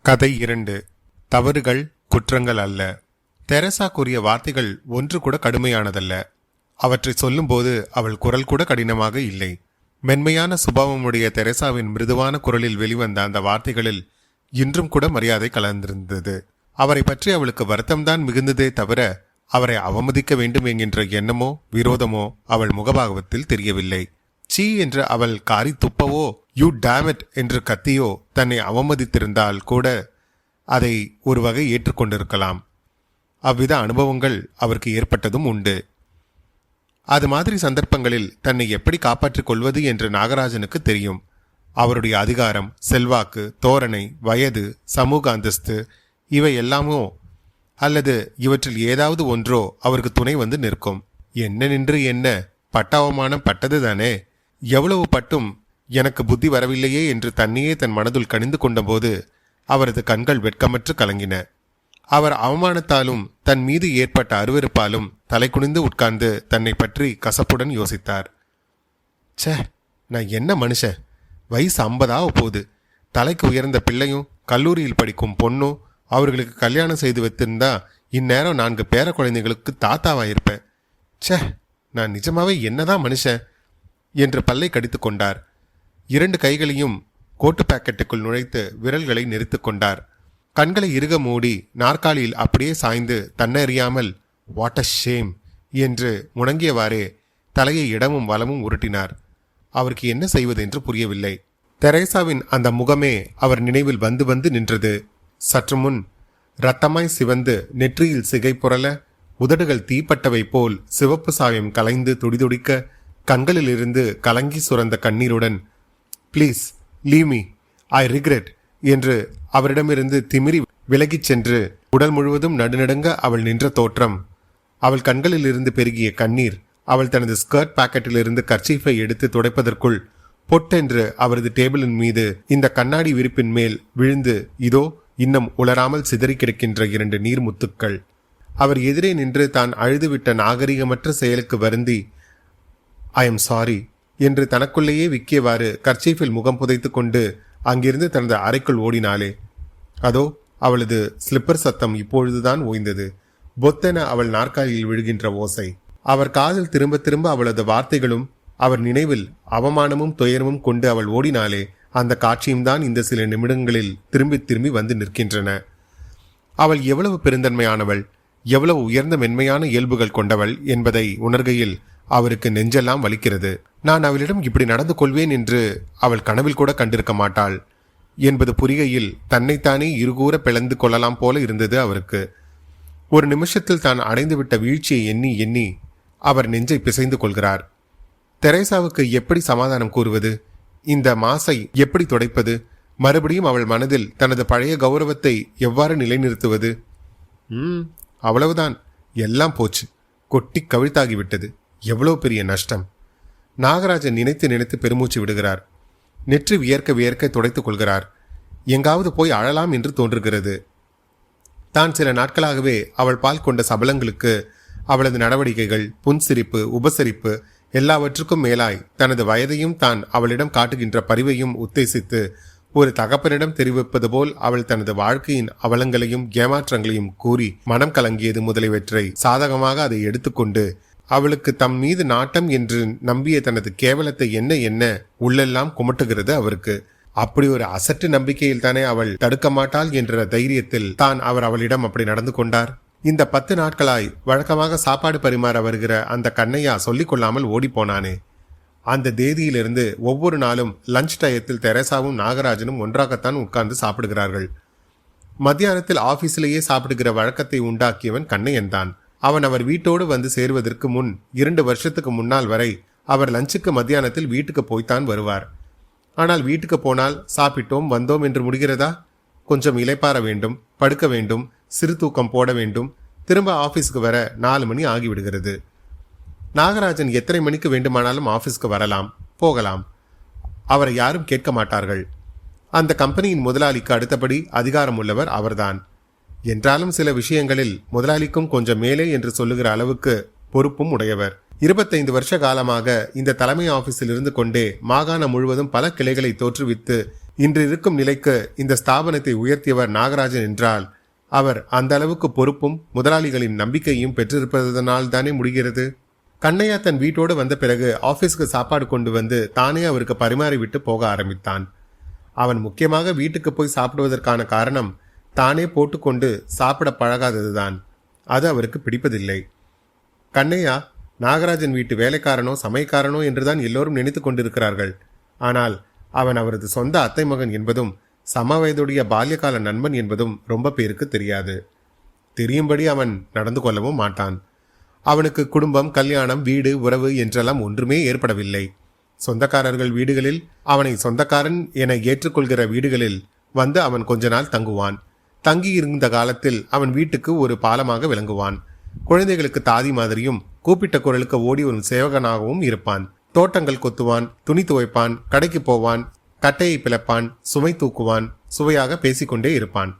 கதை 2. தவறுகள் குற்றங்கள் அல்ல. தெரசா கூறிய வார்த்தைகள் ஒன்று கூட கடுமையானதல்ல. அவற்றை சொல்லும்போது அவள் குரல் கூட கடினமாக இல்லை. மென்மையான சுபாவமுடைய தெரசாவின் மிருதுவான குரலில் வெளிவந்த அந்த வார்த்தைகளில் இன்றும் கூட மரியாதை கலந்திருந்தது. அவரை பற்றி அவளுக்கு வருத்தம்தான் மிகுந்ததே தவிர அவரை அவமதிக்க வேண்டும் என்கின்ற எண்ணமோ விரோதமோ அவள் முகபாகவத்தில் தெரியவில்லை. சீ என்று அவள் காரி துப்பவோ யூ டேமிட் என்று கத்தியோ தன்னை அவமதித்திருந்தால் கூட அதை ஒரு வகை ஏற்றுக்கொண்டிருக்கலாம். அவ்வித அனுபவங்கள் அவருக்கு ஏற்பட்டதும் உண்டு. அது மாதிரி சந்தர்ப்பங்களில் தன்னை எப்படி காப்பாற்றிக் கொள்வது என்று நாகராஜனுக்கு தெரியும். அவருடைய அதிகாரம், செல்வாக்கு, தோரணை, வயது, சமூக அந்தஸ்து இவை எல்லாமோ அல்லது இவற்றில் ஏதாவது ஒன்றோ அவருக்கு துணை வந்து நிற்கும். என்ன நின்று என்ன, பட்டாவமானம் பட்டதுதானே. எவ்வளவு பட்டும் எனக்கு புத்தி வரவில்லையே என்று தன்னையே தன் மனதுள் கணிந்து கொண்டபோது அவரது கண்கள் வெட்கமற்று கலங்கின. அவர் அவமானத்தாலும் தன் மீது ஏற்பட்ட அருவருப்பாலும் தலை குனிந்து உட்கார்ந்து தன்னை பற்றி கசப்புடன் யோசித்தார். சே, நான் என்ன மனுஷன், வயசு 50 போகுது. தலைக்கு உயர்ந்த பிள்ளையும் கல்லூரியில் படிக்கும் பொண்ணும் அவர்களுக்கு கல்யாணம் செய்து வைத்திருந்தா இந்நேரம் 4 பேர குழந்தைகளுக்கு தாத்தாவாயிருப்பேன். சே, நான் நிஜமாவே என்னதான் மனுஷன் என்று பல்லை கடித்து கொண்டார். 2 கைகளையும் கோட்டு பாக்கெட்டுக்குள் நுழைத்து விரல்களை நெரித்து கொண்டார். கண்களை இறுக மூடி நாற்காலியில் அப்படியே சாய்ந்து தன்னறியாமல் வாட் அ ஷேம் என்று முணங்கியவாறே தலையை இடமும் வலமும் உருட்டினார். அவருக்கு என்ன செய்வது என்று புரியவில்லை. தெரேசாவின் அந்த முகமே அவர் நினைவில் வந்து வந்து நின்றது. சற்று முன் இரத்தமாய் சிவந்து நெற்றியில் சிகை புரள உதடுகள் தீப்பட்டவை போல் சிவப்பு சாயம் கலைந்து துடிதுடிக்க கண்களிலிருந்து கலங்கி சுரந்த கண்ணீருடன் please leave me, I regret என்று அவரிடமிருந்து திமிரி விலகிச் சென்று உடல் முழுவதும் நடுநடுங்க அவள் நின்ற தோற்றம், அவள் கண்களிலிருந்து பெருகிய கண்ணீர், அவள் தனது ஸ்கர்ட் பாக்கெட்டிலிருந்து கர்ச்சீஃபை எடுத்து துடைப்பதற்குள் பொட்டென்று அவரது டேபிளின் மீது இந்த கண்ணாடி விரிப்பின் மேல் விழுந்து இதோ இன்னும் உலராமல் சிதறி கிடக்கின்ற 2 நீர்முத்துக்கள். அவர் எதிரே நின்று தான் அழுதுவிட்ட நாகரிகமற்ற செயலுக்கு வருந்தி ஐ எம் சாரி என்று தனக்குள்ளேயே விக்கியவாறு கர்ச்சீஃபில் முகம் புதைத்து கொண்டு அங்கிருந்து தனது அறைக்குள் ஓடினாளே. அதோ அவளது ஸ்லிப்பர் சத்தம் இப்பொழுதுதான் ஓய்ந்தது. பொத்தென அவள் நாற்காலியில் விழுகின்ற ஓசை. அவர் காதில் திரும்ப திரும்ப அவளது வார்த்தைகளும் அவர் நினைவில் அவமானமும் துயரமும் கொண்டு அவள் ஓடினாலே. அந்த காட்சியும் தான் இந்த சில நிமிடங்களில் திரும்பி திரும்பி வந்து நிற்கின்றன. அவள் எவ்வளவு பெருந்தன்மையானவள், எவ்வளவு உயர்ந்த மென்மையான இயல்புகள் கொண்டவள் என்பதை உணர்கையில் அவருக்கு நெஞ்செல்லாம் வலிக்கிறது. நான் அவளிடம் இப்படி நடந்து கொள்வேன் என்று அவள் கனவில் கூட கண்டிருக்க மாட்டாள் என்பது புரிகையில் தன்னைத்தானே இருகூற பிளந்து கொள்ளலாம் போல இருந்தது அவருக்கு. ஒரு நிமிஷத்தில் தான் அடைந்துவிட்ட வீழ்ச்சியை எண்ணி எண்ணி அவர் நெஞ்சை பிசைந்து கொள்கிறார். தெரேசாவுக்கு எப்படி சமாதானம் கூறுவது, இந்த மாசை எப்படி துடைப்பது, மறுபடியும் அவள் மனதில் தனது பழைய கௌரவத்தை எவ்வாறு நிலைநிறுத்துவது? அவ்வளவுதான், எல்லாம் போச்சு, கொட்டி கவிழ்த்தாகிவிட்டது. எவ்வளவு பெரிய நஷ்டம். நாகராஜன் நினைத்து நினைத்து பெருமூச்சு விடுகிறார். நெற்றி வியர்க்க வியர்க்க துடைத்துக் கொள்கிறார். எங்காவது போய் அழலாம் என்று தோன்றுகிறது. தான் சில நாட்களாகவே அவள் பால் கொண்ட சபலங்களுக்கு அவளது நடவடிக்கைகள், புன்சிரிப்பு, உபசரிப்பு எல்லாவற்றுக்கும் மேலாய் தனது வயதையும் தான் அவளிடம் காட்டுகின்ற பரிவையும் உத்தேசித்து ஒரு தகப்பனிடம் தெரிவிப்பது போல் அவள் தனது வாழ்க்கையின் அவலங்களையும் ஏமாற்றங்களையும் கூறி மனம் கலங்கியது முதலியவற்றை சாதகமாக அதை எடுத்துக்கொண்டு அவளுக்கு தம் மீது நாட்டம் என்று நம்பிய தனது கேவலத்தை என்ன என்ன உள்ளெல்லாம் குமட்டுகிறது அவருக்கு. அப்படி ஒரு அசட்டு நம்பிக்கையில் தானே அவள் தடுக்க மாட்டாள் என்ற தைரியத்தில் தான் அவர் அவளிடம் அப்படி நடந்து கொண்டார். இந்த 10 நாட்களாய் வழக்கமாக சாப்பாடு பரிமாற வருகிற அந்த கண்ணையா சொல்லிக் கொள்ளாமல் ஓடி போனானே. அந்த தேதியிலிருந்து ஒவ்வொரு நாளும் லஞ்ச் டயத்தில் தெரேசாவும் நாகராஜனும் ஒன்றாகத்தான் உட்கார்ந்து சாப்பிடுகிறார்கள். மத்தியானத்தில் ஆபீஸிலேயே சாப்பிடுகிற வழக்கத்தை உண்டாக்கியவன் கண்ணையன் தான். அவன் அவர் வீட்டோடு வந்து சேருவதற்கு முன் 2 வருஷத்துக்கு முன்னால் வரை அவர் லஞ்சுக்கு மத்தியானத்தில் வீட்டுக்கு போய்த்தான் வருவார். ஆனால் வீட்டுக்கு போனால் சாப்பிட்டோம் வந்தோம் என்று முடிகிறதா? கொஞ்சம் இளைப்பாற வேண்டும், படுக்க வேண்டும், சிறு தூக்கம் போட வேண்டும், திரும்ப ஆபீஸ்க்கு வர 4 மணி ஆகிவிடுகிறது. நாகராஜன் எத்தனை மணிக்கு வேண்டுமானாலும் ஆபீஸ்க்கு வரலாம், போகலாம். அவரை யாரும் கேட்க மாட்டார்கள். அந்த கம்பெனியின் முதலாளிக்கு அடுத்தபடி அதிகாரம் உள்ளவர் அவர்தான். என்றாலும் சில விஷயங்களில் முதலாளிக்கும் கொஞ்சம் மேலே என்று சொல்லுகிற அளவுக்கு பொறுப்பும் உடையவர். 25 வருஷ காலமாக இந்த தலைமை ஆபீஸில் இருந்து கொண்டே மாகாணம் முழுவதும் பல கிளைகளை தோற்றுவித்து இன்று இருக்கும் நிலைக்கு இந்த ஸ்தாபனத்தை உயர்த்தியவர் நாகராஜன் என்றால் அவர் அந்த அளவுக்கு பொறுப்பும் முதலாளிகளின் நம்பிக்கையும் பெற்றிருப்பதனால் தானே முடிகிறது. கண்ணையா தன் வீட்டோடு வந்த பிறகு ஆபீஸ்க்கு சாப்பாடு கொண்டு வந்து தானே அவருக்கு பரிமாறிவிட்டு போக ஆரம்பித்தான். அவன் முக்கியமாக வீட்டுக்கு போய் சாப்பிடுவதற்கான காரணம் தானே போட்டுக்கொண்டு சாப்பிட பழகாததுதான். அது அவருக்கு பிடிப்பதில்லை. கண்ணையா நாகராஜன் வீட்டு வேலைக்காரனோ சமைக்காரனோ என்றுதான் எல்லோரும் நினைத்து கொண்டிருக்கிறார்கள். ஆனால் அவன் அவரது சொந்த அத்தை மகன் என்பதும் சம வயதுடைய பால்யகால நண்பன் என்பதும் ரொம்ப பேருக்கு தெரியாது. தெரியும்படி அவன் நடந்து கொள்ளவும் மாட்டான். அவனுக்கு குடும்பம், கல்யாணம், வீடு, உறவு என்றெல்லாம் ஒன்றுமே ஏற்படவில்லை. சொந்தக்காரர்கள் வீடுகளில், அவனை சொந்தக்காரன் என ஏற்றுக்கொள்கிற வீடுகளில் வந்து அவன் கொஞ்ச நாள் தங்குவான். தங்கியிருந்த காலத்தில் அவன் வீட்டுக்கு ஒரு பாலமாக விளங்குவான். குழந்தைகளுக்கு தாதி மாதிரியும் கூப்பிட்ட குரலுக்கு ஓடி வரும் சேவகனாகவும் இருப்பான். தோட்டங்கள் கொத்துவான், துணி துவைப்பான், கடைக்கு போவான், கட்டையை பிளப்பான், சுமை தூக்குவான், சுவையாக பேசிக்கொண்டே இருப்பான்.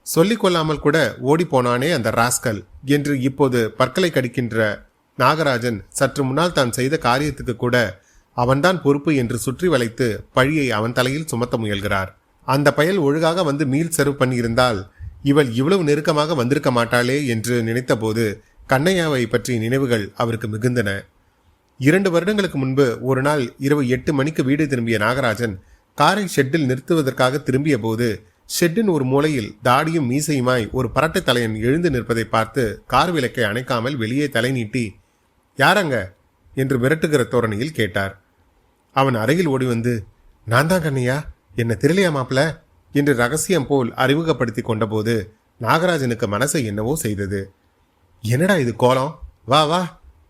சொல்லிக் கொள்ளாமல் கூட ஓடி போனானே அந்த ராஸ்கல் என்று இப்போது பற்களை கடிக்கின்ற நாகராஜன் சற்று முன்னால் தான் செய்த காரியத்துக்கு கூட அவன்தான் பொறுப்பு என்று சுற்றி வளைத்து பழியை அவன் தலையில் சுமத்த முயல்கிறார். அந்த பயல் ஒழுங்காக வந்து மீல் சர்வ் பண்ணியிருந்தால் இவள் இவ்வளவு நெருக்கமாக வந்திருக்க மாட்டாளே என்று நினைத்த போது கண்ணையாவை பற்றிய நினைவுகள் அவருக்கு மிகுந்தன. 2 வருடங்களுக்கு முன்பு ஒரு நாள் இரவு 8 மணிக்கு வீடு திரும்பிய நாகராஜன் காரை ஷெட்டில் நிறுத்துவதற்காக திரும்பிய போது ஷெட்டின் ஒரு மூலையில் தாடியும் மீசையுமாய் ஒரு பரட்டை தலையன் எழுந்து நிற்பதை பார்த்து கார் விளக்கை அணைக்காமல் வெளியே தலை நீட்டி, யாரங்க என்று மிரட்டுகிற தோரணையில் கேட்டார். அவன் அருகில் ஓடி வந்து, நான் தான் கண்ணையா, என்ன தெரியலையா மாப்பிள என்று ரகசியம் போல் அறிமுகப்படுத்தி கொண்டபோது நாகராஜனுக்கு மனசை என்னவோ செய்தது. என்னடா இது கோலம், வா வா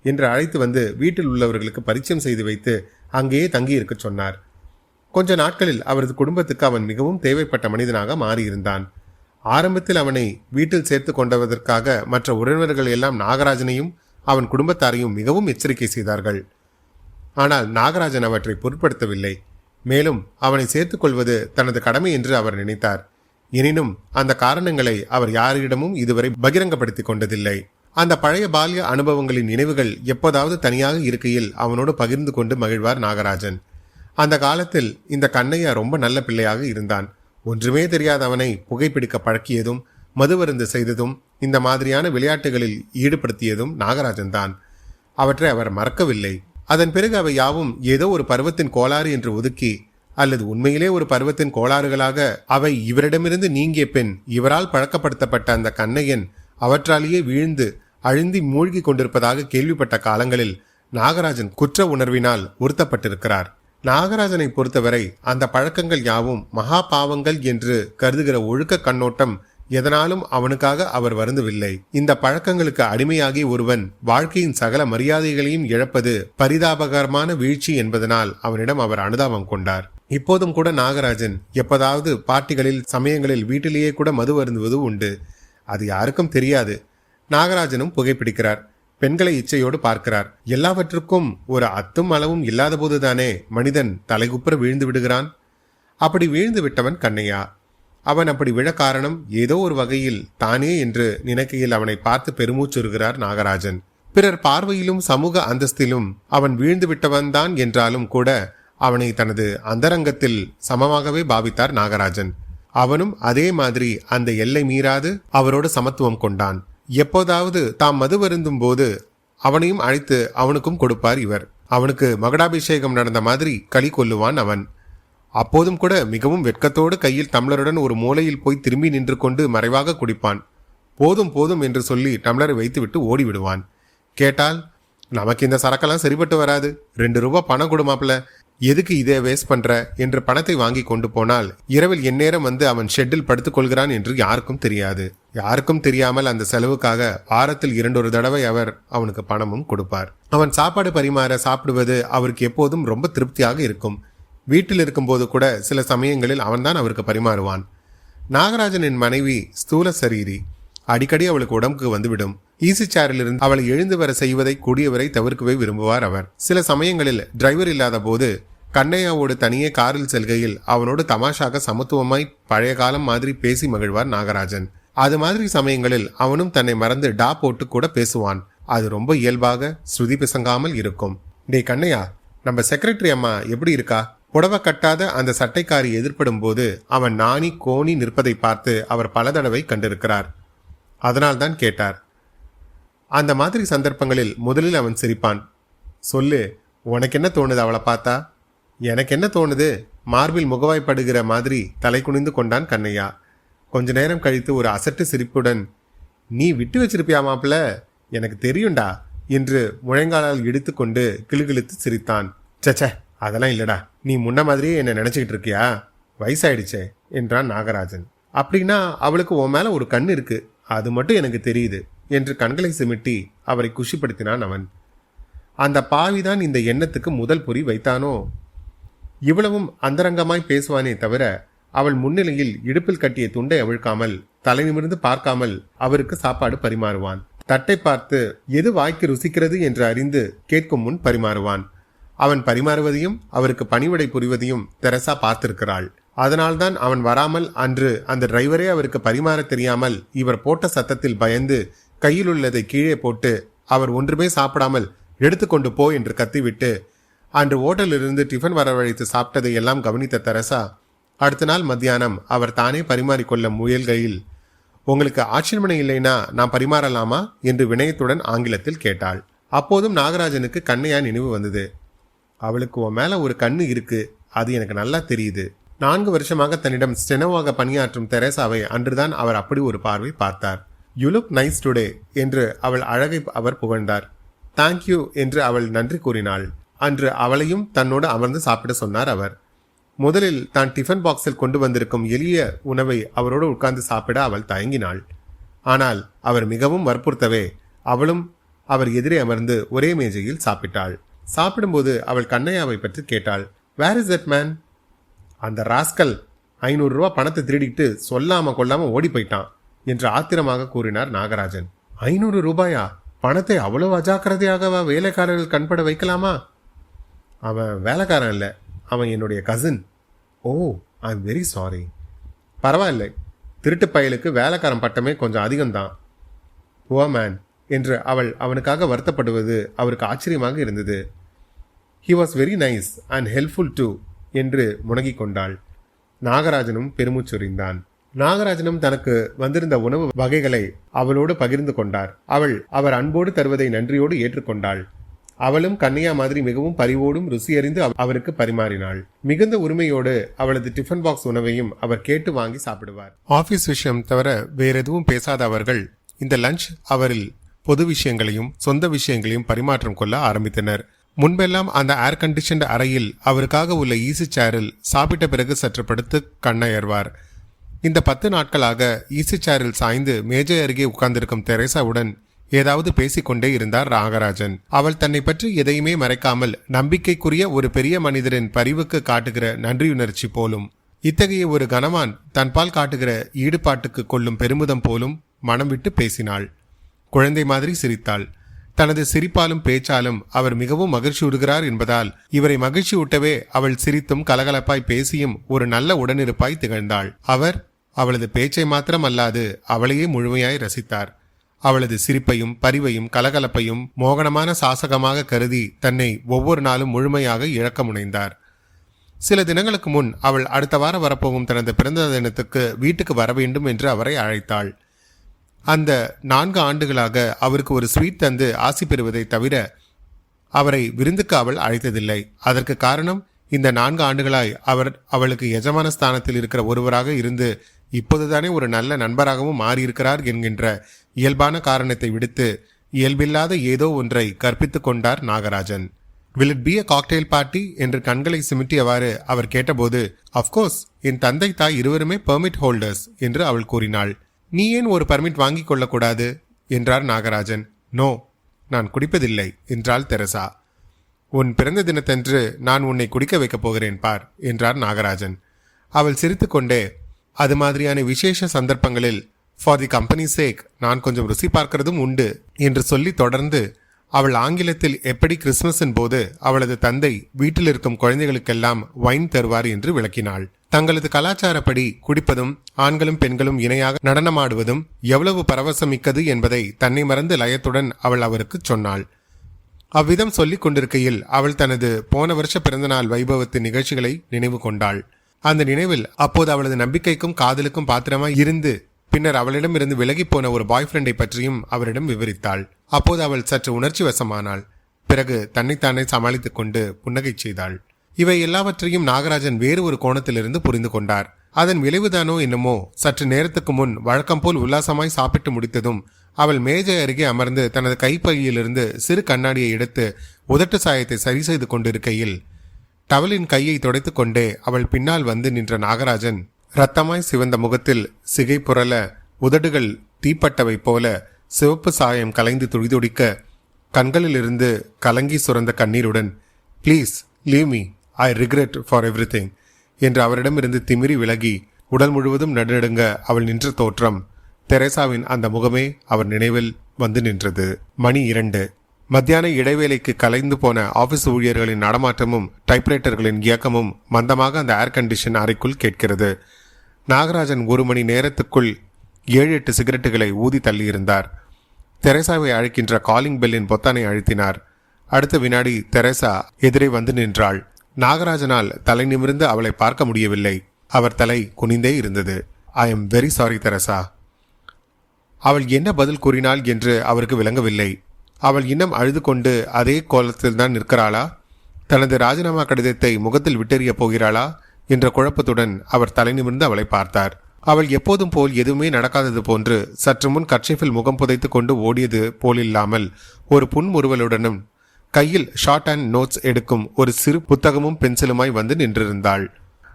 என்று அழைத்து வந்து வீட்டில் உள்ளவர்களுக்கு பரிச்சயம் செய்து வைத்து அங்கேயே தங்கி இருக்க சொன்னார். கொஞ்ச நாட்களில் அவரது குடும்பத்துக்கு அவன் மிகவும் தேவைப்பட்ட மனிதனாக மாறியிருந்தான். ஆரம்பத்தில் அவனை வீட்டில் சேர்த்து கொண்டதற்காக மற்ற உறவினர்கள் எல்லாம் நாகராஜனையும் அவன் குடும்பத்தாரையும் மிகவும் எச்சரிக்கை செய்தார்கள். ஆனால் நாகராஜன் அவற்றை பொருட்படுத்தவில்லை. மேலும் அவனை சேர்த்துக் கொள்வது தனது கடமை என்று அவர் நினைத்தார். எனினும் அந்த காரணங்களை அவர் யாரிடமும் இதுவரை பகிரங்கப்படுத்திக் கொண்டதில்லை. அந்த பழைய பால்ய அனுபவங்களின் நினைவுகள் எப்போதாவது தனியாக இருக்கையில் அவனோடு பகிர்ந்து கொண்டு மகிழ்வார் நாகராஜன். அந்த காலத்தில் இந்த கண்ணையா ரொம்ப நல்ல பிள்ளையாக இருந்தான். ஒன்றுமே தெரியாத அவனை புகைப்பிடிக்க பழக்கியதும், மதுவருந்து செய்ததும், இந்த மாதிரியான விளையாட்டுகளில் ஈடுபடுத்தியதும் நாகராஜன் தான். அவற்றை அவர் மறக்கவில்லை. அதன் பிறகு அவை யாவும் ஏதோ ஒரு பருவத்தின் கோளாறு என்று ஒதுக்கி, அல்லது உண்மையிலே ஒரு பருவத்தின் கோளாறுகளாக அவை இவரிடமிருந்து நீங்கிய பின் இவரால் பழக்கப்படுத்தப்பட்ட அந்த கண்ணையன் அவற்றாலேயே வீழ்ந்து அழுந்தி மூழ்கி கொண்டிருப்பதாக கேள்விப்பட்ட காலங்களில் நாகராஜன் குற்ற உணர்வினால் உறுத்தப்பட்டிருக்கிறார். நாகராஜனை பொறுத்தவரை அந்த பழக்கங்கள் யாவும் மகா பாவங்கள் என்று கருதுகிற ஒழுக்க கண்ணோட்டம் எதனாலும் அவனுக்காக அவர் வருந்தவில்லை. இந்த பழக்கங்களுக்கு அடிமையாகி ஒருவன் வாழ்க்கையின் சகல மரியாதைகளையும் இழப்பது பரிதாபகரமான வீழ்ச்சி என்பதனால் அவனிடம் அவர் அனுதாபம் கொண்டார். இப்போதும் கூட நாகராஜன் எப்போதாவது பார்ட்டிகளில், சமயங்களில் வீட்டிலேயே கூட மது வருந்துவது உண்டு. அது யாருக்கும் தெரியாது. நாகராஜனும் புகைப்பிடிக்கிறார், பெண்களை இச்சையோடு பார்க்கிறார். எல்லாவற்றுக்கும் ஒரு அத்தும் அளவும் இல்லாத போதுதானே மனிதன் தலைகுப்புற வீழ்ந்து விடுகிறான். அப்படி வீழ்ந்து விட்டவன் கண்ணையா. அவன் அப்படி விழ காரணம் ஏதோ ஒரு வகையில் தானே என்று நினைக்கையில் அவனை பார்த்து பெருமூச்சுறுகிறார் நாகராஜன். பிறர் பார்வையிலும் சமூக அந்தஸ்திலும் அவன் வீழ்ந்து விட்டவன்தான் என்றாலும் கூட அவனை தனது அந்தரங்கத்தில் சமமாகவே பாவித்தார் நாகராஜன். அவனும் அதே மாதிரி அந்த எல்லை மீறாது அவரோடு சமத்துவம் கொண்டான். எப்போதாவது தாம் மது வருந்தும் போது அவனையும் அழைத்து அவனுக்கும் கொடுப்பார் இவர். அவனுக்கு மகடாபிஷேகம் நடந்த மாதிரி களி கொல்லுவான் அவன். அப்போதும் கூட மிகவும் வெட்கத்தோடு கையில் டம்ளருடன் ஒரு மூலையில் போய் திரும்பி நின்று கொண்டு மறைவாக குடிப்பான். போதும் போதும் என்று சொல்லி டம்ளரை வைத்துவிட்டு ஓடிவிடுவான். கேட்டால், நமக்கு இந்த சரக்கெல்லாம் சரிபட்டு வராது, 2 ரூபா பணம் கொடுமாப்ல, எதுக்கு இதை வேஸ்ட் பண்ற என்று பணத்தை வாங்கி கொண்டு போனால் இரவில் எந்நேரம் வந்து அவன் ஷெட்டில் படுத்துக் கொள்கிறான் என்று யாருக்கும் தெரியாது. யாருக்கும் தெரியாமல் அந்த செலவுக்காக வாரத்தில் 2 தடவை அவர் அவனுக்கு பணமும் கொடுப்பார். அவன் சாப்பாடு பரிமாற சாப்பிடுவது அவருக்கு எப்போதும் ரொம்ப திருப்தியாக இருக்கும். வீட்டில் இருக்கும்போது கூட சில சமயங்களில் அவன்தான் அவருக்கு பரிமாறுவான். நாகராஜனின் மனைவி ஸ்தூல சரீரி. அடிக்கடி அவளுக்கு உடம்புக்கு வந்துவிடும். ஈசி சேரிலிருந்து அவளை எழுந்து வர செய்வதை கூடியவரை தவிர்க்கவே விரும்புவார் அவர். சில சமயங்களில் டிரைவர் இல்லாத போது கண்ணையாவோடு தனியே காரில் செல்கையில் அவனோடு தமாஷாக சமத்துவமாய் பழைய காலம் மாதிரி பேசி மகிழ்வார் நாகராஜன். அது மாதிரி சமயங்களில் அவனும் தன்னை மறந்து டா போட்டு கூட பேசுவான். அது ரொம்ப இயல்பாக ஸ்ருதி பிசங்காமல் இருக்கும். டே கண்ணையா, நம்ம செக்ரட்டரி அம்மா எப்படி இருக்கா? புடவை கட்டாத அந்த சட்டைக்காரி எதிர்ப்படும் போது அவன் நாணி கோணி நிற்பதை பார்த்து அவர் பல தடவை கண்டிருக்கிறார். அதனால்தான் கேட்டார். அந்த மாதிரி சந்தர்ப்பங்களில் முதலில் அவன் சிரிப்பான். சொல்லு, உனக்கு என்ன தோணுது அவளை பார்த்தா? எனக்கு என்ன தோணுது? மார்பில் முகவாய்ப்படுகிற மாதிரி தலை குனிந்து கொண்டான் கண்ணையா. கொஞ்ச நேரம் கழித்து ஒரு அசட்டு சிரிப்புடன், நீ விட்டு வச்சிருப்பியா மாப்பிள்ள? எனக்கு தெரியும்டா என்று முழங்காலால் இடித்து கொண்டு கிளுகிழுத்து சிரித்தான். சச்ச, அதெல்லாம் இல்லடா, நீ முன்ன மாதிரியே என்ன நினைச்சுக்கிட்டு இருக்கியா? வயசாயிடுச்சே என்றான் நாகராஜன். அப்படின்னா அவளுக்கு உன் மேல ஒரு கண் இருக்கு, அது மட்டும் எனக்கு தெரியுது என்று கண்களை சிமிட்டி அவரை குஷிப்படுத்தினான் அவன். அந்த பாவிதான் இந்த எண்ணத்துக்கு முதல் பொறி வைத்தானோ? இவ்வளவும் அந்தரங்கமாய் பேசுவானே தவிர அவள் முன்னிலையில் இடுப்பில் கட்டிய துண்டை அவிழ்க்காமல் தலை நிமிர்ந்து பார்க்காமல் அவருக்கு சாப்பாடு பரிமாறுவான். தட்டை பார்த்து எது வாய்க்கு ருசிக்கிறது என்று அறிந்து கேட்கும் முன் பரிமாறுவான். அவன் பரிமாறுவதையும் அவருக்கு பணிவிடை புரிவதையும் தெரசா பார்த்திருக்கிறாள். அதனால்தான் அவன் வராமல் அன்று அந்த டிரைவரே அவருக்கு பரிமாற தெரியாமல் இவர் போட்ட சத்தத்தில் பயந்து கையில் உள்ளதை கீழே போட்டு அவர் ஒன்றுமே சாப்பிடாமல் எடுத்துக்கொண்டு போ என்று கத்திவிட்டு அன்று ஓட்டலிலிருந்து டிஃபன் வரவழைத்து சாப்பிட்டதை எல்லாம் கவனித்த தெரசா அடுத்த நாள் மத்தியானம் அவர் தானே பரிமாறிக்கொள்ள முயல்கையில், உங்களுக்கு ஆட்சேபனை இல்லைனா நான் பரிமாறலாமா என்று வினயத்துடன் ஆங்கிலத்தில் கேட்டாள். அப்போதும் நாகராஜனுக்கு கண்ணையா நினைவு வந்தது. அவளுக்கு உன் மேல ஒரு கண்ணு இருக்கு, அது எனக்கு நல்லா தெரியுது. 4 வருஷமாக தன்னிடம் ஸ்டெனோவாக பணியாற்றும் தெரேசாவை அன்றுதான் அவர் அப்படி ஒரு பார்வை பார்த்தார். யூ லுக் நைஸ் டுடே என்று அவள் அழகை அவர் புகழ்ந்தார். தேங்க்யூ என்று அவள் நன்றி கூறினாள். அன்று அவளையும் தன்னோடு அமர்ந்து சாப்பிட சொன்னார் அவர். முதலில் தான் டிஃபன் பாக்ஸில் கொண்டு வந்திருக்கும் எளிய உணவை அவரோடு உட்கார்ந்து சாப்பிட அவள் தயங்கினாள். ஆனால் அவர் மிகவும் வற்புறுத்தவே அவளும் அவர் எதிரே அமர்ந்து ஒரே மேஜையில் சாப்பிட்டாள். சாப்பிடும்போது அவள் கண்ணையாவை பற்றி கேட்டாள். Where is that man? அந்த ராஸ்கல் 500 ரூபா பணத்தை திருடிட்டு சொல்லாம கொள்ளாம ஓடி போயிட்டான் என்று ஆத்திரமாக கூறினார் நாகராஜன். 500 ரூபாயா? பணத்தை அவ்வளவு அஜாக்கிரதையாகவா வேலைக்காரர்கள் கண்பட வைக்கலாமா? அவன் வேலைக்காரன் இல்லை, அவன் என்னுடைய cousin. Oh, I am very sorry. பரவாயில்லை, திருட்டு பயலுக்கு வேலைக்காரன் பட்டமே கொஞ்சம் அதிகம்தான். புவர் மேன் என்று அவள் அவனுக்காக வருத்தப்படுவது அவருக்கு ஆச்சரியமாக இருந்தது. He was very nice and helpful to என்று முனகிக் கொண்டாள். நாகராஜனும் பெருமூச்சொறிந்தான். நாகராஜனும் தனக்கு வந்திருந்த உணவு வகைகளை அவளோடு பகிர்ந்து கொண்டார். அவர் அன்போடு தருவதை நன்றியோடு ஏற்றுக்கொண்டாள். அவளும் கண்ணையா மாதிரி மிகவும் பரிவோடும் ருசியறிந்து அவருக்கு பரிமாறினாள். மிகுந்த உரிமையோடு அவளது டிஃபன் பாக்ஸ் உணவையும் அவர் கேட்டு வாங்கி சாப்பிடுவார். ஆபீஸ் விஷயம் தவிர வேற எதுவும் பேசாத அவர்கள் இந்த லஞ்ச் அவரில் பொது விஷயங்களையும் சொந்த விஷயங்களையும் பரிமாற்றம் கொள்ள ஆரம்பித்தனர். முன்பெல்லாம் அந்த ஏர் கண்டிஷன்ட் அறையில் அவருக்காக உள்ள ஈசி சேரில் சாப்பிட்ட பிறகு சற்று படுத்து கண்ணயர்வார். இந்த 10 நாட்களாக ஈசி சேரில் சாய்ந்து மேஜை அருகே உட்கார்ந்திருக்கும் தெரேசாவுடன் ஏதாவது பேசிக்கொண்டே இருந்தார் நாகராஜன். அவள் தன்னை பற்றி எதையுமே மறைக்காமல் நம்பிக்கைக்குரிய ஒரு பெரிய மனிதரின் பரிவுக்கு காட்டுகிற நன்றியுணர்ச்சி போலும், இத்தகைய ஒரு கனவான் தன்பால் காட்டுகிற ஈடுபாட்டுக்கு கொள்ளும் பெருமிதம் போலும் மனம் விட்டு பேசினாள். குழந்தை மாதிரி சிரித்தாள். தனது சிரிப்பாலும் பேச்சாலும் அவர் மிகவும் மகிழ்ச்சியுறுகிறார் என்பதால் இவரை மகிழ்ச்சியூட்டவே அவள் சிரித்தும் கலகலப்பாய் பேசியும் ஒரு நல்ல உடனிருப்பாய் திகழ்ந்தாள். அவர் அவளது பேச்சை மாத்திரம் அல்லாது அவளையே முழுமையாய் ரசித்தார். அவளது சிரிப்பையும் பரிவையும் கலகலப்பையும் மோகனமான சாசகமாக கருதி தன்னை ஒவ்வொரு நாளும் முழுமையாக இழக்க முனைந்தார். சில தினங்களுக்கு முன் அவள் அடுத்த வாரம் வரப்போகும் தனது பிறந்த தினத்துக்கு வீட்டுக்கு வர வேண்டும் என்று அவரை அழைத்தாள். அந்த 4 ஆண்டுகளாக அவருக்கு ஒரு ஸ்வீட் தந்து ஆசி பெறுவதை தவிர அவரை விருந்துக்கு அவள் அழைத்ததில்லை. அதற்கு காரணம், இந்த 4 ஆண்டுகளாய் அவர் அவளுக்கு எஜமான ஸ்தானத்தில் இருக்கிற ஒருவராக இருந்து இப்போதுதானே ஒரு நல்ல நண்பராகவும் மாறியிருக்கிறார் என்கின்ற இயல்பான காரணத்தை விடுத்து இயல்பில்லாத ஏதோ ஒன்றை கற்பித்துக் கொண்டார் Nagarajan. Will it be a cocktail party என்று கண்களை சிமிட்டியவாறு அவர் கேட்டபோது, அப்கோர்ஸ், என் தந்தை தாய் இருவருமே பெர்மிட் ஹோல்டர்ஸ் என்று அவள் கூறினாள். நீ ஏன் ஒரு பர்மிட் வாங்கிக் கொள்ளக்கூடாது என்றார் நாகராஜன். நோ, நான் குடிப்பதில்லை என்றாள் தெரசா. உன் பிறந்த தினத்தன்று நான் உன்னை குடிக்க வைக்கப் போகிறேன் பார் என்றார் நாகராஜன். அவள் சிரித்து கொண்டே, அது மாதிரியான விசேஷ சந்தர்ப்பங்களில் ஃபார் தி கம்பெனி சேக் நான் கொஞ்சம் ருசி பார்க்கிறதும் உண்டு என்று சொல்லி தொடர்ந்து அவள் ஆங்கிலத்தில் எப்படி கிறிஸ்துமஸின் போது அவளது தந்தை வீட்டில் இருக்கும் குழந்தைகளுக்கெல்லாம் வைன் தருவார் என்று விளக்கினாள். தங்களது கலாச்சாரப்படி குடிப்பதும் ஆண்களும் பெண்களும் இணையாக நடனமாடுவதும் எவ்வளவு பரவசமிக்கது என்பதை தன்னை மறந்து லயத்துடன் அவள் அவருக்கு சொன்னாள். அவ்விதம் சொல்லிக் கொண்டிருக்கையில் அவள் தனது போன வருஷ பிறந்தநாள் வைபவத்தின் நிகழ்ச்சிகளை நினைவு கொண்டாள். அந்த நினைவில் அப்போது அவளது நம்பிக்கைக்கும் காதலுக்கும் பாத்திரமாய் இருந்து பின்னர் அவளிடமிருந்து விலகி போன ஒரு பாய் ஃப்ரெண்டை பற்றியும் அவரிடம் விவரித்தாள். அப்போது அவள் சற்று உணர்ச்சி வசமானாள். பிறகு தன்னைத்தானே சமாளித்துக் கொண்டு புன்னகை செய்தாள். இவை எல்லாவற்றையும் நாகராஜன் வேறு ஒரு கோணத்திலிருந்து புரிந்து கொண்டார். அதன் விளைவுதானோ என்னமோ, சற்று நேரத்துக்கு முன் வழக்கம் போல் உல்லாசமாய் சாப்பிட்டு முடித்ததும் அவள் மேஜை அருகே அமர்ந்து தனது கைப்பையிலிருந்து சிறு கண்ணாடியை எடுத்து உதட்டு சாயத்தை சரி செய்து கொண்டிருக்கையில் டவலின் கையை துடைத்துக் கொண்டே அவள் பின்னால் வந்து நின்ற நாகராஜன் இரத்தமாய் சிவந்த முகத்தில் சிகை புரள, உதடுகள் தீப்பட்டவை போல சிவப்பு சாயம் கலைந்து துடிதுடிக்க, கண்களிலிருந்து கலங்கி சுரந்த கண்ணீருடன் please leave me, I regret for everything என்று அவரிடமிருந்து திமிரி விலகி உடல் முழுவதும் நடுநடுங்க அவள் நின்ற தோற்றம், தெரேசாவின் அந்த முகமே அவர் நினைவில் வந்து நின்றது. மணி 2. மத்தியான இடைவேளைக்கு கலைந்து போன ஆபீஸ் ஊழியர்களின் நடமாட்டமும் டைப்ரைட்டர்களின் இயக்கமும் மந்தமாக அந்த ஏர் கண்டிஷன் அறைக்குள் கேட்கிறது. நாகராஜன் 1 மணி நேரத்துக்குள் 7-8 சிகரெட்டுகளை ஊதி தள்ளியிருந்தார். தெரேசாவை அழைக்கின்ற காலிங் பெல்லின் பொத்தானை அழுத்தினார். அடுத்த வினாடி தெரேசா எதிரே வந்து நின்றாள். நாகராஜனால் தலை நிமிர்ந்து அவளை பார்க்க முடியவில்லை. அவர் தலை குனிந்தே இருந்தது. I am very sorry Teresa. அவள் என்ன பதில் கூறினாள் என்று அவருக்கு விளங்கவில்லை. அவள் இன்னும் அழுது கொண்டு அதே கோலத்தில்தான் நிற்கிறாளா? தனது ராஜினாமா கடிதத்தை முகத்தில் விட்டெறிய போகிறாளா என்ற குழப்பத்துடன் அவர் தலை நிமிர்ந்து அவளை பார்த்தார். அவள் எப்போதும் போல் எதுவுமே நடக்காதது போன்று சற்று முன் கர்ச்சீஃபில் முகம் புதைத்து கொண்டு ஓடியது போலில்லாமல் ஒரு புன்முறுவலுடனும் கையில் ஷார்ட் அண்ட் நோட்ஸ் எடுக்கும் ஒரு சிறு புத்தகமும் பென்சிலுமாய் வந்து நின்றிருந்தாள்.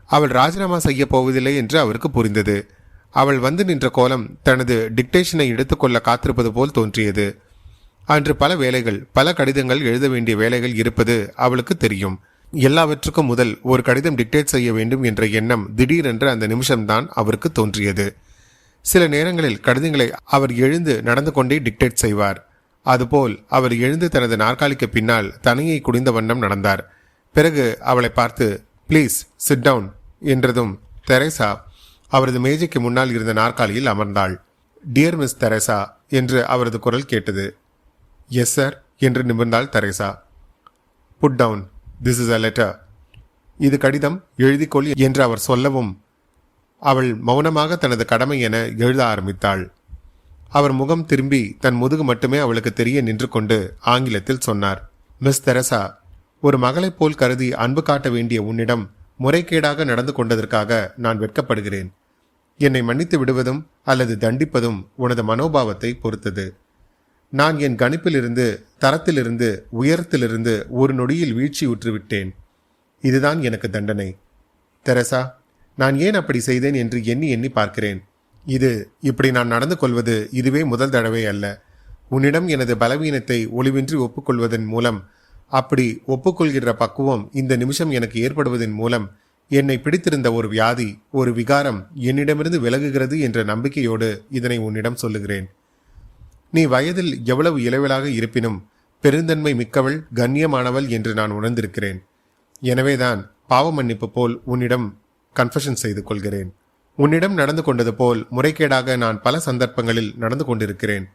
அவள் ராஜினாமா செய்ய போவதில்லை என்று அவருக்கு புரிந்தது. அவள் வந்து நின்ற கோலம் தனது டிக்டேஷனை எடுத்துக்கொள்ள காத்திருப்பது போல் தோன்றியது. அன்று பல வேலைகள், பல கடிதங்கள் எழுத வேண்டிய வேலைகள் இருப்பது அவளுக்கு தெரியும். எல்லாவற்றுக்கும் முதல் ஒரு கடிதம் டிக்டேட் செய்ய வேண்டும் என்ற எண்ணம் திடீரென்று அந்த நிமிஷம்தான் அவருக்கு தோன்றியது. சில நேரங்களில் கடிதங்களை அவர் எழுந்து நடந்து கொண்டே டிக்டேட் செய்வார். அதுபோல் அவர் எழுந்து தனது நாற்காலிக்கு பின்னால் தனியை குடிந்த வண்ணம் நடந்தார். பிறகு அவளை பார்த்து ப்ளீஸ் சிட் டவுன் என்றதும் தெரேசா அவரது மேஜைக்கு முன்னால் இருந்த நாற்காலியில் அமர்ந்தாள். டியர் மிஸ் தெரேசா என்று அவரது குரல் கேட்டது. எஸ் சார் என்று நிமிர்ந்தாள் Theresa. Put down, this is a letter. இது கடிதம், எழுதிக்கொள் என்று அவர் சொல்லவும் அவள் மௌனமாக தனது கடமை என எழுத ஆரம்பித்தாள். அவர் முகம் திரும்பி தன் முதுகு மட்டுமே அவளுக்கு தெரிய நின்று கொண்டு ஆங்கிலத்தில் சொன்னார். மிஸ் தெரேசா, ஒரு மகளைப் போல் கருதி அன்பு காட்ட வேண்டிய உன்னிடம் முறைகேடாக நடந்து கொண்டதற்காக நான் வெட்கப்படுகிறேன். என்னை மன்னித்து விடுவதும் அல்லது தண்டிப்பதும் உனது மனோபாவத்தை பொறுத்தது. நான் என் கணிப்பிலிருந்து, தரத்திலிருந்து, உயரத்திலிருந்து ஒரு நொடியில் வீழ்ச்சி உற்றுவிட்டேன். இதுதான் எனக்கு தண்டனை. தெரேசா, நான் ஏன் அப்படி செய்தேன் என்று எண்ணி எண்ணி பார்க்கிறேன். இப்படி நான் நடந்து கொள்வது இதுவே முதல் தடவை அல்ல. உன்னிடம் எனது பலவீனத்தை ஒளிவின்றி ஒப்புக்கொள்வதன் மூலம், அப்படி ஒப்புக்கொள்கிற பக்குவம் இந்த நிமிஷம் எனக்கு ஏற்படுவதன் மூலம் என்னை பிடித்திருந்த ஒரு வியாதி, ஒரு விகாரம் என்னிடமிருந்து விலகுகிறது என்ற நம்பிக்கையோடு இதனை உன்னிடம் சொல்லுகிறேன். நீ வயதில் எவ்வளவு இளவலாக இருப்பினும் பெருந்தன்மை மிக்கவள், கண்ணியமானவள் என்று நான் உணர்ந்திருக்கிறேன். எனவேதான் பாவ மன்னிப்பு போல் உன்னிடம் கன்ஃபெஷன் செய்து கொள்கிறேன். உன்னிடம் நடந்து கொண்டது போல் முறைகேடாக நான் பல சந்தர்ப்பங்களில் நடந்து கொண்டிருக்கிறேன்.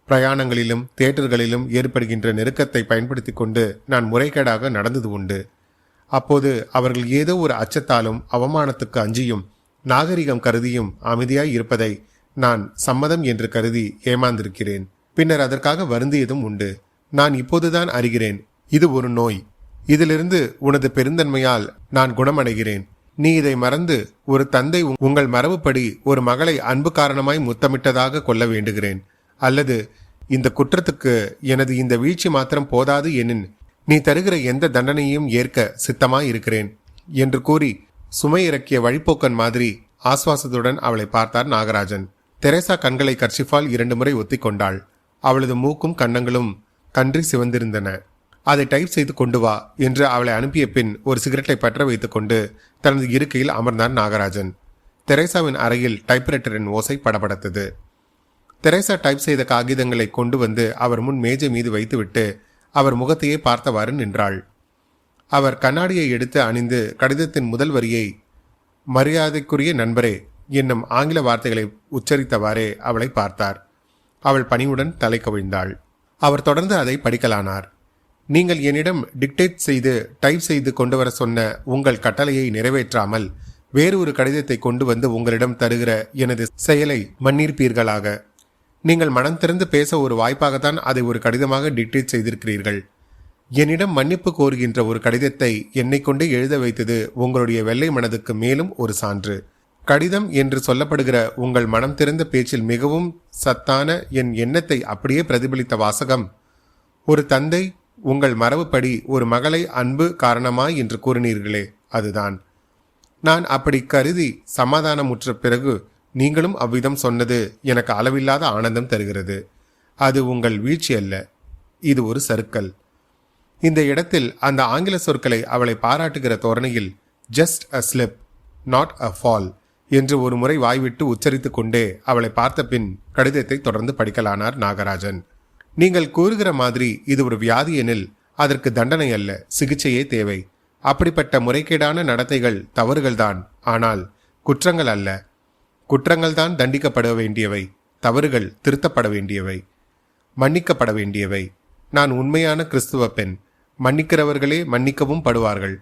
பிரயாணங்களிலும் தியேட்டர்களிலும் ஏற்படுகின்ற நெருக்கத்தை பயன்படுத்தி கொண்டு நான் முறைகேடாக நடந்தது உண்டு. அப்போது அவர்கள் ஏதோ ஒரு அச்சத்தாலும் அவமானத்துக்கு அஞ்சியும் நாகரிகம் கருதியும் அமைதியாய் இருப்பதை நான் சம்மதம் என்று கருதி ஏமாந்திருக்கிறேன். பின்னர் அதற்காக வருந்தியதும் உண்டு. நான் இப்போதுதான் அறிகிறேன், இது ஒரு நோய். இதிலிருந்து உனது பெருந்தன்மையால் நான் குணமடைகிறேன். நீ இதை மறந்து ஒரு தந்தை உங்கள் மரபுப்படி ஒரு மகளை அன்பு காரணமாய் முத்தமிட்டதாக கொள்ள வேண்டுகிறேன். அல்லது இந்த குற்றத்துக்கு எனது இந்த வீழ்ச்சி மாத்திரம் போதாது எனின் நீ தருகிற எந்த தண்டனையும் ஏற்க சித்தமாய் இருக்கிறேன் என்று கூறி சுமை இறக்கிய வழிப்போக்கன் மாதிரி ஆஸ்வாசத்துடன் அவளை பார்த்தார் நாகராஜன். தெரேசா கண்களை கர்ச்சிஃபால் 2 முறை ஒத்திக் கொண்டாள். அவளது மூக்கும் கன்னங்களும் கன்றி சிவந்திருந்தன. அதை டைப் செய்து கொண்டு வா என்று அவளை அனுப்பிய பின் ஒரு சிகரெட்டை பற்ற வைத்துக் கொண்டு தனது இருக்கையில் அமர்ந்தார் நாகராஜன். தெரேசாவின் அறையில் டைப்ரைட்டரின் ஓசை படபடத்தது. தெரேசா டைப் செய்த காகிதங்களை கொண்டு வந்து அவர் முன் மேஜை மீது வைத்துவிட்டு அவர் முகத்தையே பார்த்தவாறு நின்றாள். அவர் கண்ணாடியை எடுத்து அணிந்து கடிதத்தின் முதல் வரியை மரியாதைக்குரிய நண்பரே என்னும் ஆங்கில வார்த்தைகளை உச்சரித்தவாறே அவளை பார்த்தார். அவள் பணிவுடன் தலை கவிழ்ந்தாள். அவர் தொடர்ந்து அதை படிக்கலானார். நீங்கள் என்னிடம் டிக்டேட் செய்து டைப் செய்து கொண்டு வர சொன்ன உங்கள் கட்டளையை நிறைவேற்றாமல் வேறு ஒரு கடிதத்தை கொண்டு வந்து உங்களிடம் தருகிற எனது செயலை மன்னிருப்பீர்களாக. நீங்கள் மனம் திறந்து பேச ஒரு வாய்ப்பாகத்தான் அதை ஒரு கடிதமாக டிக்டேட் செய்திருக்கிறீர்கள். என்னிடம் மன்னிப்பு கோருகின்ற ஒரு கடிதத்தை என்னை கொண்டே எழுத வைத்தது உங்களுடைய வெள்ளை மனதுக்கு மேலும் ஒரு சான்று. கடிதம் என்று சொல்லப்படுகிற உங்கள் மனம் திறந்த பேச்சில் மிகவும் சத்தான என் எண்ணத்தை அப்படியே பிரதிபலித்த வாசகம், ஒரு தந்தை உங்கள் மரபுப்படி ஒரு மகளை அன்பு காரணமாய் என்று கூறினீர்களே, அதுதான். நான் அப்படி கருதி சமாதானமுற்ற பிறகு நீங்களும் அவ்விதம் சொன்னது எனக்கு அளவில்லாத ஆனந்தம் தருகிறது. அது உங்கள் வீழ்ச்சி அல்ல, இது ஒரு சறுக்கல். இந்த இடத்தில் அந்த ஆங்கில சொற்களை அவளை பாராட்டுகிற தோரணையில் just a slip, not a fall என்று ஒரு முறை வாய்விட்டு உச்சரித்து கொண்டே அவளை பார்த்த பின் கடிதத்தை தொடர்ந்து படிக்கலானார் நாகராஜன். நீங்கள் கூறுகிற மாதிரி இது ஒரு வியாதி எனில் அதற்கு தண்டனை அல்ல, சிகிச்சையே தேவை. அப்படிப்பட்ட முறைகேடான நடத்தைகள் தவறுகள்தான், ஆனால் குற்றங்கள் அல்ல. குற்றங்கள்தான் தண்டிக்கப்பட வேண்டியவை, தவறுகள் திருத்தப்பட வேண்டியவை, மன்னிக்கப்பட வேண்டியவை. நான் உண்மையான கிறிஸ்துவ பெண். மன்னிக்கிறவர்களே மன்னிக்கவும் படுவார்கள்.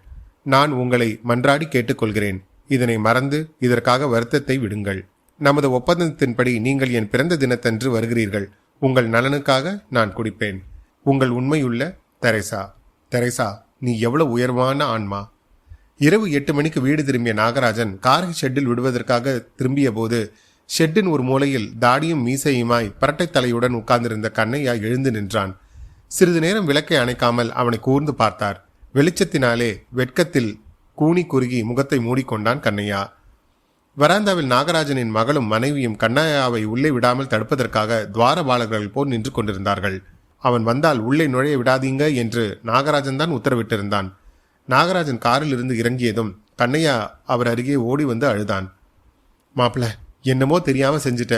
நான் உங்களை மன்றாடி கேட்டுக்கொள்கிறேன், இதனை மறந்து இதற்காக வருத்தத்தை விடுங்கள். நமது ஒப்பந்தத்தின்படி நீங்கள் என் பிறந்த தினத்தன்று வருகிறீர்கள். உங்கள் நலனுக்காக நான் குடிப்பேன். உங்கள் உண்மையுள்ள தெரேசா. தெரேசா, நீ எவ்வளவு உயர்வான ஆன்மா. இரவு 8 மணிக்கு வீடு திரும்பிய நாகராஜன் காரை ஷெட்டில் விடுவதற்காக திரும்பிய போது ஷெட்டின் ஒரு மூலையில் தாடியும் மீசையுமாய் பரட்டை தலையுடன் உட்கார்ந்திருந்த கண்ணையா எழுந்து நின்றான். சிறிது நேரம் விளக்கை அணைக்காமல் அவனை கூர்ந்து பார்த்தார். வெளிச்சத்தினாலே வெட்கத்தில் கூனி குறுகி முகத்தை மூடிக்கொண்டான் கண்ணையா. வராந்தாவில் நாகராஜனின் மகளும் மனைவியும் கண்ணையாவை உள்ளே விடாமல் தடுப்பதற்காக துவாரபாலகர்கள் போல் நின்று கொண்டிருந்தார்கள். அவன் வந்தால் உள்ளே நுழைய விடாதீங்க என்று நாகராஜன் தான் உத்தரவிட்டிருந்தான். நாகராஜன் காரில் இருந்து இறங்கியதும் கண்ணையா அவர் அருகே ஓடி வந்து அழுதான். மாப்பிள்ள, என்னமோ தெரியாம செஞ்சுட்ட.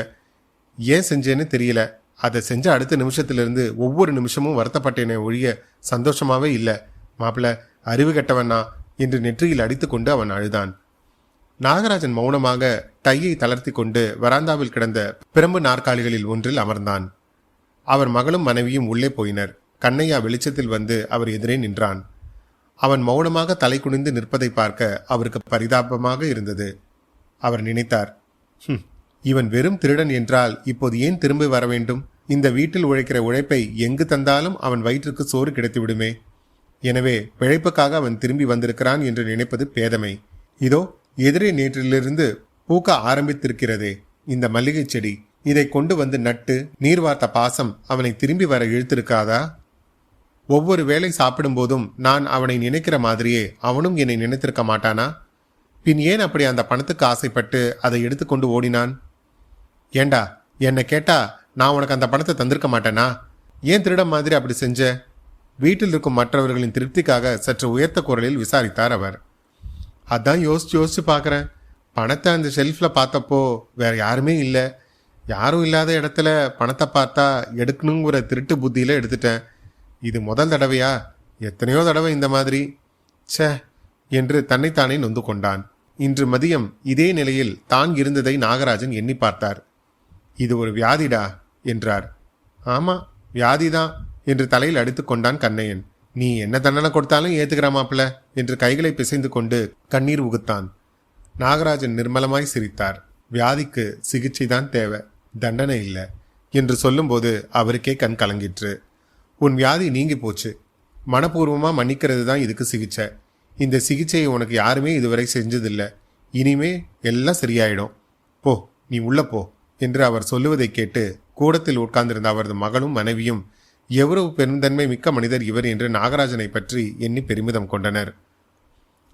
ஏன் செஞ்சேன்னு தெரியல. அதை செஞ்ச அடுத்த நிமிஷத்திலிருந்து ஒவ்வொரு நிமிஷமும் வருத்தப்பட்டேனே ஒழிய சந்தோஷமாவே இல்லை. மாப்பிள்ள, அறிவு கெட்டவனா என்று நெற்றியில் அடித்து கொண்டு அவன் அழுதான். நாகராஜன் மௌனமாக டையை தளர்த்தி கொண்டு வராந்தாவில் கிடந்த பிரம்பு நாற்காலிகளில் ஒன்றில் அமர்ந்தான். அவர் மகளும் மனைவியும் உள்ளே போயினர். கண்ணையா வெளிச்சத்தில் வந்து அவர் எதிரே நின்றான். அவன் மௌனமாக தலை குனிந்து நிற்பதை பார்க்க அவருக்கு பரிதாபமாக இருந்தது. அவர் நினைத்தார், இவன் வெறும் திருடன் என்றால் இப்போது ஏன் திரும்பி வர வேண்டும்? இந்த வீட்டில் உழைக்கிற உழைப்பை எங்கு தந்தாலும் அவன் வயிற்றுக்கு சோறு கிடைத்து விடுமே. எனவே பிழைப்புக்காக அவன் திரும்பி வந்திருக்கிறான் என்று நினைப்பது பேதமை. இதோ எதிரே நேற்றிலிருந்து பூக்க ஆரம்பித்திருக்கிறதே இந்த மல்லிகை செடி, இதை கொண்டு வந்து நட்டு நீர் வார்த்த பாசம் அவனை திரும்பி வர இழுத்திருக்காதா? ஒவ்வொரு வேளை சாப்பிடும் போதும் நான் அவனை நினைக்கிற மாதிரியே அவனும் என்னை நினைத்திருக்க மாட்டானா? பின் ஏன் அப்படி அந்த பணத்துக்கு ஆசைப்பட்டு அதை எடுத்துக்கொண்டு ஓடினான்? ஏண்டா, என்னை கேட்டா நான் உனக்கு அந்த பணத்தை தந்திருக்க மாட்டேனா? ஏன் திருடம் மாதிரி அப்படி செஞ்ச? வீட்டில் இருக்கும் மற்றவர்களின் திருப்திக்காக சற்று உயர்த்த குரலில் விசாரித்தார் அவர். அதான் யோசிச்சு பார்க்குறேன். பணத்தை அந்த ஷெல்ஃபில் பார்த்தப்போ வேற யாருமே இல்லை. யாரும் இல்லாத இடத்துல பணத்தை பார்த்தா எடுக்கணுங்கிற திருட்டு புத்தியில் எடுத்துட்டேன். இது முதல் தடவையா? எத்தனையோ தடவை இந்த மாதிரி. ச்சே என்று தன்னைத்தானே நொந்து கொண்டான். இன்று மதியம் இதே நிலையில் தான் இருந்ததை நாகராஜன் எண்ணி பார்த்தார். இது ஒரு வியாதிடா என்றார். ஆமா, வியாதிதான் என்று தலையில் அடித்து கொண்டான் கண்ணையன். நீ என்ன தண்டனை கொடுத்தாலும் ஏத்துக்கிற மாப்பிள்ள என்று கைகளை பிசைந்து கொண்டு கண்ணீர் உகுத்தான். நாகராஜன் நிர்மலமாய் சிரித்தார். வியாதிக்கு சிகிச்சை தான் தேவை, தண்டனை இல்லை என்று சொல்லும்போது அவருக்கே கண் கலங்கிற்று. உன் வியாதி நீங்கி போச்சு. மனப்பூர்வமா மன்னிக்கிறது தான் இதுக்கு சிகிச்சை. இந்த சிகிச்சையை உனக்கு யாருமே இதுவரை செஞ்சதில்லை. இனிமே எல்லாம் சரியாயிடும். போ, நீ உள்ள போ என்று அவர் சொல்லுவதை கேட்டு கூடத்தில் உட்கார்ந்திருந்த அவரது மகளும் மனைவியும் எவ்வளவு பெருந்தன்மை மிக்க மனிதர் இவர் என்று நாகராஜனை பற்றி எண்ணி பெருமிதம் கொண்டனர்.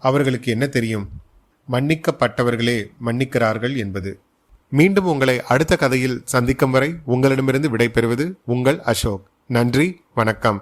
அவர்களுக்கு என்ன தெரியும், மன்னிக்கப்பட்டவர்களே மன்னிக்கிறார்கள் என்பது. மீண்டும் உங்களை அடுத்த கதையில் சந்திக்கும் வரை உங்களிடமிருந்து விடைபெறுவது உங்கள் அசோக். நன்றி, வணக்கம்.